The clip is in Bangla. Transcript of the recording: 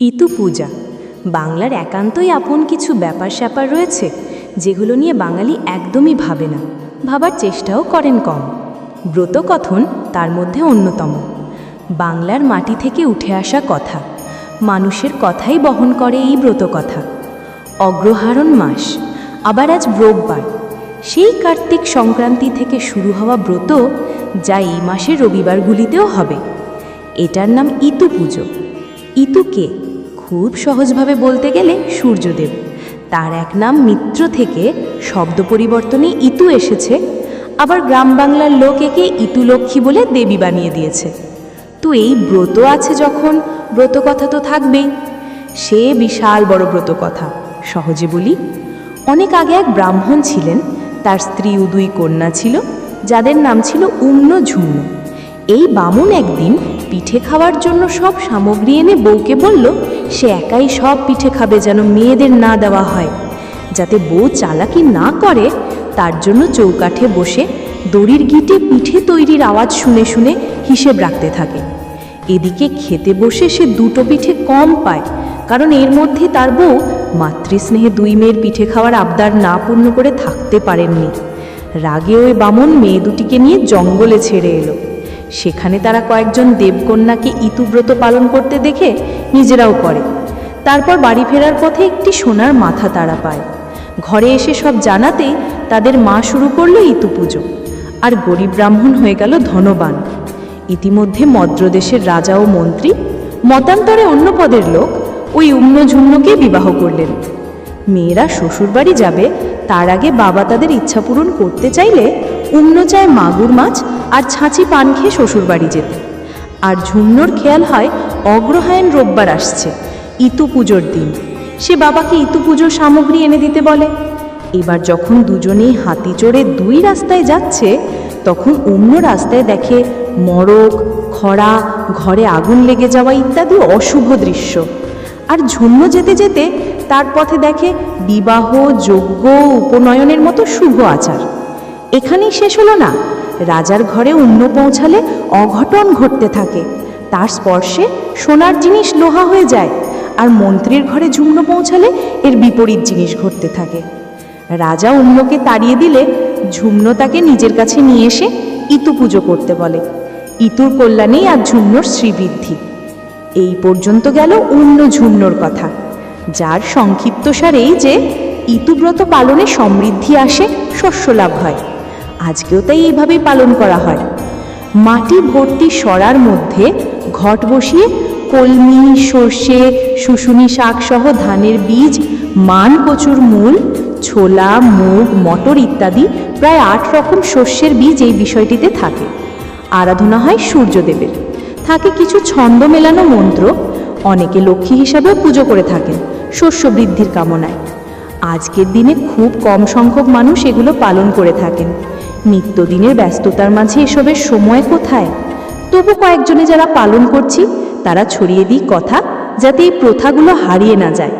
ইতু পূজা বাংলার একান্তই আপন কিছু ব্যাপার স্যাপার রয়েছে যেগুলো নিয়ে বাঙালি একদমই ভাবে না, ভাবার চেষ্টাও করেন কম। ব্রতকথন তার মধ্যে অন্যতম। বাংলার মাটি থেকে উঠে আসা কথা, মানুষের কথাই বহন করে এই ব্রতকথা। অগ্রহায়ণ মাস, আবার আজ রোববার, সেই কার্তিক সংক্রান্তি থেকে শুরু হওয়া ব্রত যা এই মাসের রবিবারগুলিতেও হবে। এটার নাম ইতু পুজো। ইতুকে খুব সহজভাবে বলতে গেলে সূর্যদেব। তার এক নাম মিত্র থেকে শব্দ পরিবর্তনে ইতু এসেছে। আবার গ্রাম বাংলার লোক একে ইতুলক্ষ্মী বলে দেবী বানিয়ে দিয়েছে। তো এই ব্রত আছে যখন, ব্রতকথা তো থাকবেই। সে বিশাল বড় ব্রতকথা। সহজে বলি, অনেক আগে এক ব্রাহ্মণ ছিলেন, তার স্ত্রী ও দুই কন্যা ছিল, যাদের নাম ছিল উম্ন ঝুম্ন। এই বামুন একদিন পিঠে খাওয়ার জন্য সব সামগ্রী এনে বউকে বলল সে একাই সব পিঠে খাবে, যেন মেয়েদের না দেওয়া হয়। যাতে বউ চালাকি না করে তার জন্য চৌকাঠে বসে দড়ির গিঁটে পিঠে তৈরির আওয়াজ শুনে শুনে হিসেব রাখতে থাকে। এদিকে খেতে বসে সে দুটো পিঠে কম পায়, কারণ এর মধ্যে তার বউ মাতৃস্নেহে দুই মেয়ের পিঠে খাওয়ার আবদার না পূর্ণ করে থাকতে পারেননি। রাগে ওই বামুন মেয়ে দুটিকে নিয়ে জঙ্গলে ছেড়ে এলো। সেখানে তারা কয়েকজন দেবকন্যাকে ইতুব্রত পালন করতে দেখে নিজেরাও করে। তারপর বাড়ি ফেরার পথে একটি সোনার মাথা তারা পায়। ঘরে এসে সব জানাতেই তাদের মা শুরু করলো ইতু পুজো। আর গরিব ব্রাহ্মণ হয়ে গেল ধনবান। ইতিমধ্যে মদ্রদেশের রাজা ও মন্ত্রী, মতান্তরে অন্য পদের লোক, ওই উম্ন ঝুম্নকে বিবাহ করলেন। মেয়েরা শ্বশুরবাড়ি যাবে তার আগে বাবা তাদের ইচ্ছা পূরণ করতে চাইলে উম্ন চায় মাগুর মাছ আর ছাঁচি পান খেয়ে শ্বশুরবাড়ি যেতে। আর ঝুম্নর খেয়াল হয় অগ্রহায়ণ রোববার আসছে, ইতু পুজোর দিন। সে বাবাকে ইতু পুজোর সামগ্রী এনে দিতে বলে। এবার যখন দুজনেই হাতি চড়ে দুই রাস্তায় যাচ্ছে, তখন অন্য রাস্তায় দেখে মড়ক, খরা, ঘরে আগুন লেগে যাওয়া ইত্যাদি অশুভ দৃশ্য। আর ঝুম্ন যেতে যেতে তার পথে দেখে বিবাহ, যজ্ঞ, উপনয়নের মতো শুভ আচার। এখানেই শেষ হলো না, রাজার ঘরে উম্ন পৌঁছালে অঘটন ঘটতে থাকে। তার স্পর্শে সোনার জিনিস লোহা হয়ে যায়, আর মন্ত্রীর ঘরে ঝুম্ন পৌঁছালে এর বিপরীত জিনিস ঘটতে থাকে। রাজা উম্নকে তাড়িয়ে দিলে ঝুম্ন তাকে নিজের কাছে নিয়ে এসে ইতু পুজো করতে বলে। ইতুর কল্যাণেই আর ঝুম্নর শ্রীবৃদ্ধি। এই পর্যন্ত গেল উম্ন ঝুম্নর কথা, যার সংক্ষিপ্তসার এই যে ইতুব্রত পালনে সমৃদ্ধি আসে, শস্য লাভ হয়। আজকেও তাই এইভাবেই পালন করা হয়। মাটি ভর্তি সরার মধ্যে ঘট বসিয়ে কলমি, সর্ষে, শুশুনি শাক সহ ধানের বীজ, মান কচুর মূল, ছোলা, মুগ, মটর ইত্যাদি প্রায় 8 রকম শস্যের বীজ এই বিষয়টিতে থাকে। আরাধনা হয় সূর্যদেবের। থাকে কিছু ছন্দ মেলানো মন্ত্র। অনেকে লক্ষ্মী হিসাবেও পুজো করে থাকেন শস্য বৃদ্ধির কামনায়। আজকের দিনে খুব কম সংখ্যক মানুষ এগুলো পালন করে থাকেন। নিত্যদিনের ব্যস্ততার মাঝে এসবের সময় কোথায়? তবু কয়েকজনে যারা পালন করছি তারা ছড়িয়ে দিই কথা, যাতে এই প্রথাগুলো হারিয়ে না যায়।